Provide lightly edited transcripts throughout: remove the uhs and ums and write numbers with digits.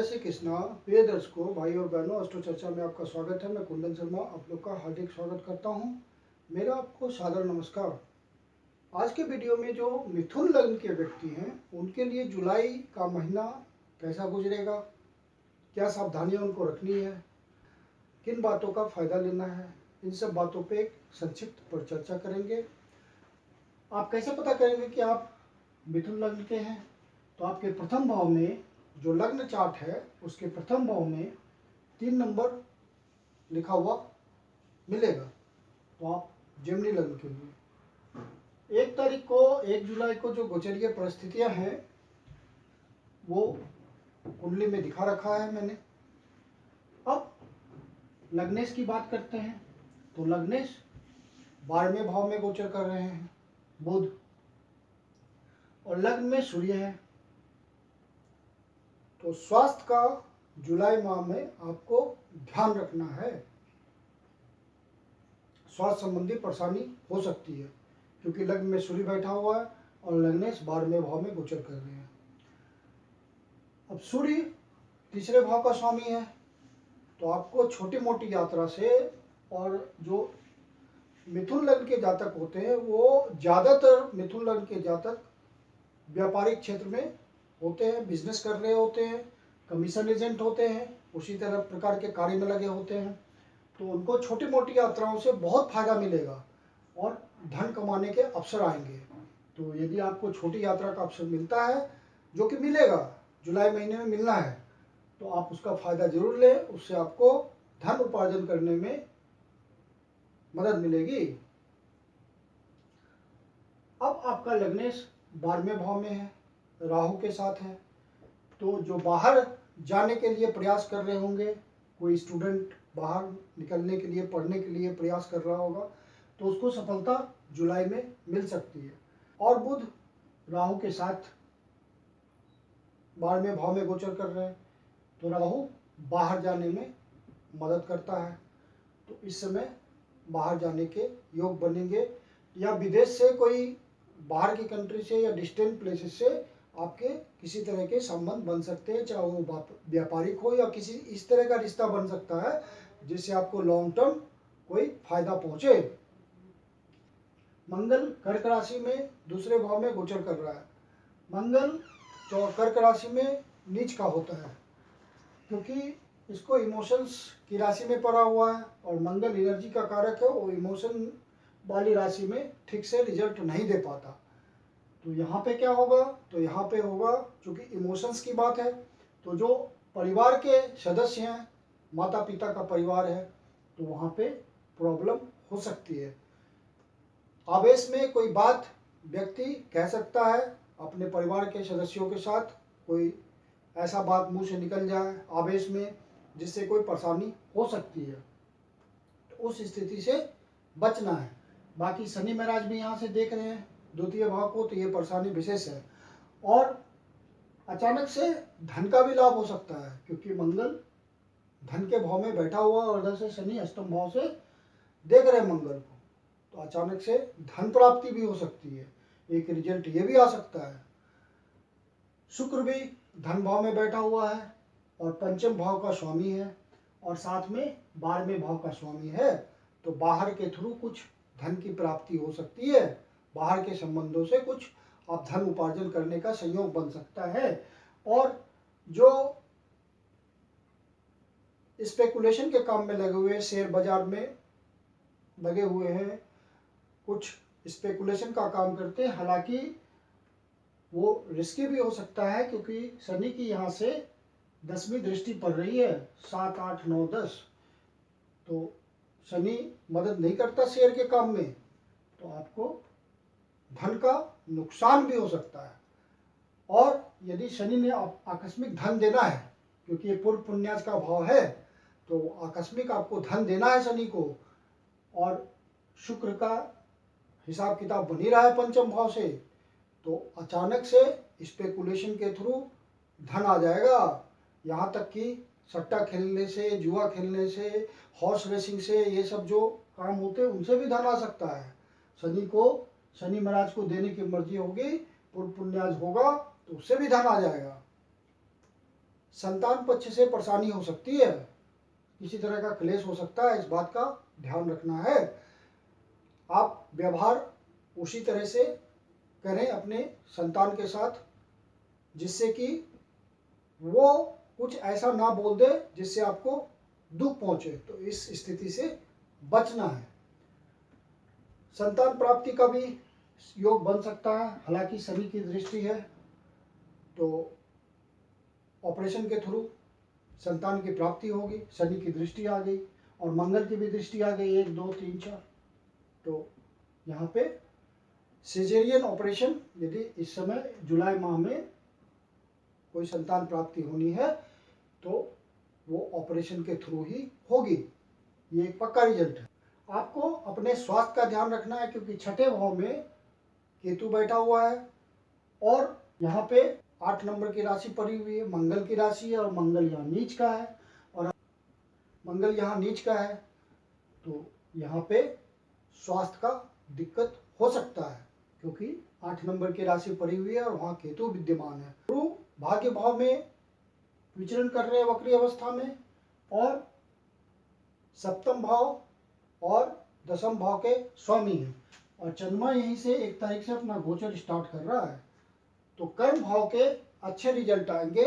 जय श्री कृष्णा। प्रिय दर्शकों, भाई और बहनों, अष्टो चर्चा में आपका स्वागत है। मैं कुंदन शर्मा आप लोग का हार्दिक स्वागत करता हूं। मेरा आपको सादर नमस्कार। आज के वीडियो में जो मिथुन लग्न के व्यक्ति हैं उनके लिए जुलाई का महीना कैसा गुजरेगा, क्या सावधानियां उनको रखनी है, किन बातों का फायदा लेना है, इन सब बातों पे एक संक्षिप्त पर चर्चा करेंगे। आप कैसे पता करेंगे कि आप मिथुन लग्न के हैं? तो आपके प्रथम भाव में जो लग्न चार्ट है उसके प्रथम भाव में 3 नंबर लिखा हुआ मिलेगा, तो आप जेमिनी लग्न के लिए 1 जुलाई को जो गोचरीय परिस्थितियां हैं वो कुंडली में दिखा रखा है मैंने। अब लग्नेश की बात करते हैं। तो लग्नेश 12वें भाव में गोचर कर रहे हैं बुध, और लग्न में सूर्य है। तो स्वास्थ्य का जुलाई माह में आपको ध्यान रखना है। स्वास्थ्य संबंधी परेशानी हो सकती है क्योंकि लग्न में सूर्य बैठा हुआ है और लग्नेश 12वें भाव में गोचर कर रहे हैं। अब सूर्य तीसरे भाव का स्वामी है, तो आपको छोटी मोटी यात्रा से, और जो मिथुन लग्न के जातक होते हैं वो ज़्यादातर मिथुन लग्न के जातक व्यापारिक क्षेत्र में होते हैं, बिजनेस कर रहे होते हैं, कमीशन एजेंट होते हैं, उसी तरह प्रकार के कार्य में लगे होते हैं। तो उनको छोटी मोटी यात्राओं से बहुत फायदा मिलेगा और धन कमाने के अवसर आएंगे। तो यदि आपको छोटी यात्रा का अवसर मिलता है, जो कि मिलेगा, जुलाई महीने में मिलना है, तो आप उसका फायदा जरूर लें। उससे आपको धन उपार्जन करने में मदद मिलेगी। अब आपका लग्नेश 12वें भाव में है, राहु के साथ है। तो जो बाहर जाने के लिए प्रयास कर रहे होंगे, कोई स्टूडेंट बाहर निकलने के लिए, पढ़ने के लिए प्रयास कर रहा होगा, तो उसको सफलता जुलाई में मिल सकती है। और बुध राहु के साथ 12वें भाव में गोचर कर रहे हैं, तो राहु बाहर जाने में मदद करता है। तो इस समय बाहर जाने के योग बनेंगे, या विदेश से, कोई बाहर की कंट्री से या डिस्टेंट प्लेसेस से आपके किसी तरह के संबंध बन सकते हैं, चाहे वो व्यापारिक हो या किसी इस तरह का रिश्ता बन सकता है जिससे आपको लॉन्ग टर्म कोई फायदा पहुंचे। मंगल कर्क राशि में दूसरे भाव में गोचर कर रहा है। मंगल कर्क राशि में नीच का होता है क्योंकि इसको इमोशंस की राशि में पड़ा हुआ है, और मंगल एनर्जी का कारक है, वो इमोशन वाली राशि में ठीक से रिजल्ट नहीं दे पाता। तो यहाँ पे क्या होगा? तो यहाँ पे होगा, चूँकि इमोशंस की बात है, तो जो परिवार के सदस्य हैं, माता पिता का परिवार है, तो वहाँ पे प्रॉब्लम हो सकती है। आवेश में कोई बात व्यक्ति कह सकता है अपने परिवार के सदस्यों के साथ, कोई ऐसा बात मुंह से निकल जाए आवेश में जिससे कोई परेशानी हो सकती है, तो उस स्थिति से बचना है। बाकी शनि महाराज भी यहाँ से देख रहे हैं द्वितीय भाव को, तो ये परेशानी विशेष है। और अचानक से धन का भी लाभ हो सकता है क्योंकि मंगल धन के भाव में बैठा हुआ और उधर से शनि अष्टम भाव से देख रहे हैं मंगल को, तो अचानक से धन प्राप्ति भी हो सकती है। एक रिजल्ट ये भी आ सकता है। शुक्र भी धन भाव में बैठा हुआ है और पंचम भाव का स्वामी है, और साथ में 12वें भाव का स्वामी है, तो बाहर के थ्रू कुछ धन की प्राप्ति हो सकती है। बाहर के संबंधों से कुछ आप धन उपार्जन करने का संयोग बन सकता है। और जो स्पेकुलेशन के काम में लगे हुए, शेयर बाजार में लगे हुए हैं, कुछ स्पेकुलेशन का काम करते हैं, हालांकि वो रिस्की भी हो सकता है क्योंकि शनि की यहाँ से 10वीं दृष्टि पड़ रही है, 7, 8, 9, 10। तो शनि मदद नहीं करता शेयर के काम में, तो आपको धन का नुकसान भी हो सकता है। और यदि शनि ने आकस्मिक धन देना है, क्योंकि ये पूर्व पुण्याज का भाव है, तो आकस्मिक आपको धन देना है शनि को, और शुक्र का हिसाब किताब बनी रहा है पंचम भाव से, तो अचानक से स्पेकुलेशन के थ्रू धन आ जाएगा। यहाँ तक कि सट्टा खेलने से, जुआ खेलने से, हॉर्स रेसिंग से, ये सब जो काम होते हैं उनसे भी धन आ सकता है। शनि महाराज को देने की मर्जी होगी, पूर्व पुण्याज होगा तो उससे भी धन आ जाएगा। संतान पक्ष से परेशानी हो सकती है, किसी तरह का क्लेश हो सकता है, इस बात का ध्यान रखना है। आप व्यवहार उसी तरह से करें अपने संतान के साथ जिससे कि वो कुछ ऐसा ना बोल दे जिससे आपको दुख पहुंचे, तो इस स्थिति से बचना है। संतान प्राप्ति का भी योग बन सकता है, हालांकि शनि की दृष्टि है तो ऑपरेशन के थ्रू संतान की प्राप्ति होगी। शनि की दृष्टि आ गई और मंगल की भी दृष्टि आ गई, 1 2 3 4, तो यहाँ पे सिजेरियन ऑपरेशन यदि इस समय जुलाई माह में कोई संतान प्राप्ति होनी है तो वो ऑपरेशन के थ्रू ही होगी, ये एक पक्का रिजल्ट है। आपको अपने स्वास्थ्य का ध्यान रखना है क्योंकि छठे भाव में केतु बैठा हुआ है और यहाँ पे 8 नंबर की राशि पड़ी हुई है, मंगल की राशि है और मंगल यहाँ नीच का है और मंगल यहाँ नीच का है, तो यहाँ पे स्वास्थ्य का दिक्कत हो सकता है क्योंकि 8 नंबर की राशि पड़ी हुई है और वहाँ केतु विद्यमान है। गुरु भाग्य भाव में विचरण कर रहे हैं वक्री अवस्था में और सप्तम भाव और दशम भाव के स्वामी हैं और चंद्रमा यहीं से 1 तारीख से अपना गोचर स्टार्ट कर रहा है, तो कर्म भाव के अच्छे रिजल्ट आएंगे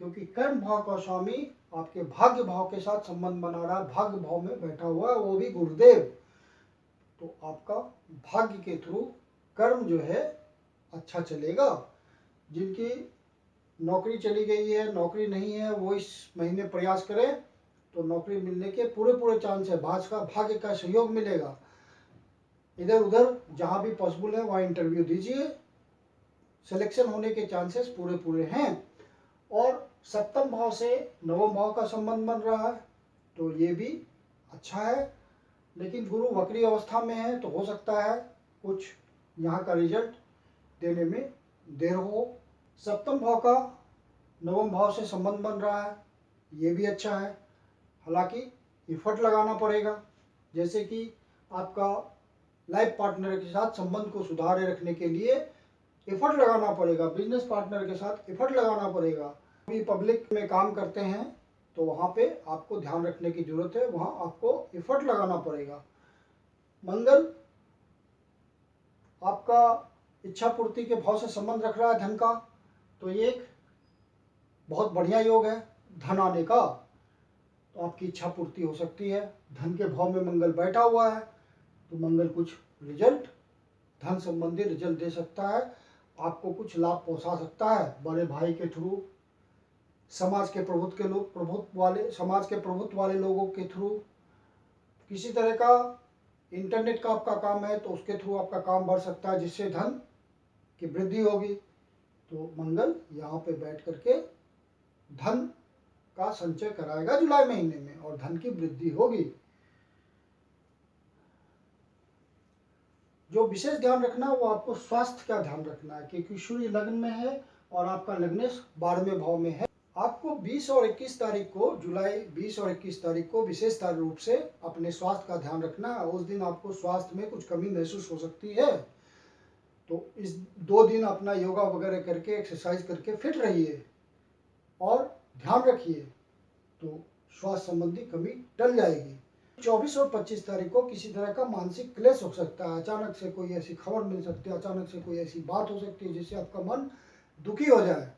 क्योंकि कर्म भाव का स्वामी आपके भाग्य भाव के साथ संबंध बना रहा है, भाग्य भाव में बैठा हुआ है, वो भी गुरुदेव, तो आपका भाग्य के थ्रू कर्म जो है अच्छा चलेगा। जिनकी नौकरी चली गई है, नौकरी नहीं है, वो इस महीने प्रयास करें तो नौकरी मिलने के पूरे चांस है, भाग्य का सहयोग मिलेगा। इधर उधर जहाँ भी पॉसिबल है वहाँ इंटरव्यू दीजिए, सिलेक्शन होने के चांसेस पूरे हैं। और सप्तम भाव से नवम भाव का संबंध बन रहा है तो ये भी अच्छा है, लेकिन गुरु वक्री अवस्था में है तो हो सकता है कुछ यहाँ का रिजल्ट देने में देर हो। सप्तम भाव का नवम भाव से संबंध बन रहा है, ये भी अच्छा है, हालांकि एफर्ट लगाना पड़ेगा, जैसे कि आपका लाइफ पार्टनर के साथ संबंध को सुधारे रखने के लिए एफर्ट लगाना पड़ेगा, बिजनेस पार्टनर के साथ एफर्ट लगाना पड़ेगा। अभी पब्लिक में काम करते हैं तो वहाँ पे आपको ध्यान रखने की जरूरत है, वहाँ आपको एफर्ट लगाना पड़ेगा। मंगल आपका इच्छा पूर्ति के भाव से संबंध रख रहा है धन का, तो ये एक बहुत बढ़िया योग है धन आने का, तो आपकी इच्छा पूर्ति हो सकती है। धन के भाव में मंगल बैठा हुआ है तो मंगल कुछ रिजल्ट धन संबंधी रिजल्ट दे सकता है, आपको कुछ लाभ पहुंचा सकता है बड़े भाई के थ्रू, समाज के प्रभुत्व वाले लोगों के थ्रू, किसी तरह का इंटरनेट का आपका काम है तो उसके थ्रू आपका काम बढ़ सकता है जिससे धन की वृद्धि होगी। तो मंगल यहाँ पे बैठ करके धन का संचय कराएगा जुलाई महीने में और धन की वृद्धि होगी। जो विशेष ध्यान रखना है वो आपको स्वास्थ्य का ध्यान रखना है क्योंकि सूर्य लग्न में है और आपका लग्नेश 12वें भाव में है। आपको 20 और 21 तारीख को, जुलाई 20 और 21 तारीख को विशेष रूप से अपने स्वास्थ्य का ध्यान रखना है। उस दिन आपको स्वास्थ्य में कुछ कमी महसूस हो सकती है, तो इस 2 दिन अपना योगा वगैरह करके एक्सरसाइज करके फिट रहिए और ध्यान रखिए तो स्वास्थ्य संबंधी कमी टल जाएगी। 24 और 25 तारीख को किसी तरह का मानसिक क्लेश हो सकता है, अचानक से कोई ऐसी खबर मिल सकती है, अचानक से कोई ऐसी बात हो सकती है जिससे आपका मन दुखी हो जाए।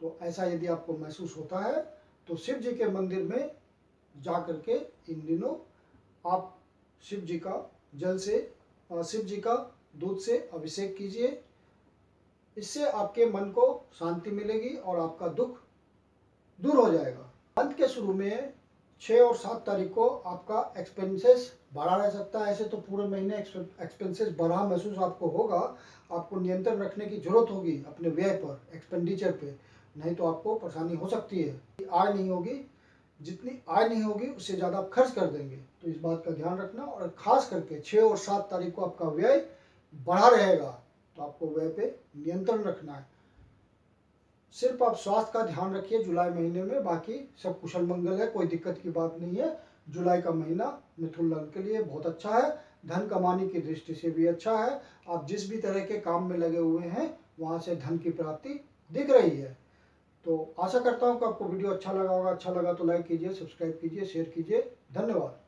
तो ऐसा यदि आपको महसूस होता है तो शिव जी के मंदिर में जा करके इन दिनों आप शिव जी का जल से शिव जी का दूध से अभिषेक कीजिए, इससे आपके मन को शांति मिलेगी और आपका दुख दूर हो जाएगा। मंथ के शुरू में 6 और 7 तारीख को आपका एक्सपेंसेस बढ़ा रह सकता है। ऐसे तो पूरे महीने एक्सपेंसेस बढ़ा महसूस आपको होगा, आपको नियंत्रण रखने की जरूरत होगी अपने व्यय पर, एक्सपेंडिचर पे, नहीं तो आपको परेशानी हो सकती है। आय नहीं होगी, जितनी आय नहीं होगी उससे ज़्यादा आप खर्च कर देंगे, तो इस बात का ध्यान रखना। और खास करके 6 और 7 तारीख को आपका व्यय बढ़ा रहेगा तो आपको व्यय पे नियंत्रण रखना है। सिर्फ आप स्वास्थ्य का ध्यान रखिए जुलाई महीने में, बाकी सब कुशल मंगल है, कोई दिक्कत की बात नहीं है। जुलाई का महीना मिथुन लग्न के लिए बहुत अच्छा है, धन कमाने की दृष्टि से भी अच्छा है। आप जिस भी तरह के काम में लगे हुए हैं वहाँ से धन की प्राप्ति दिख रही है। तो आशा करता हूँ कि आपको वीडियो अच्छा लगा होगा। अच्छा लगा तो लाइक कीजिए, सब्सक्राइब कीजिए, शेयर कीजिए। धन्यवाद।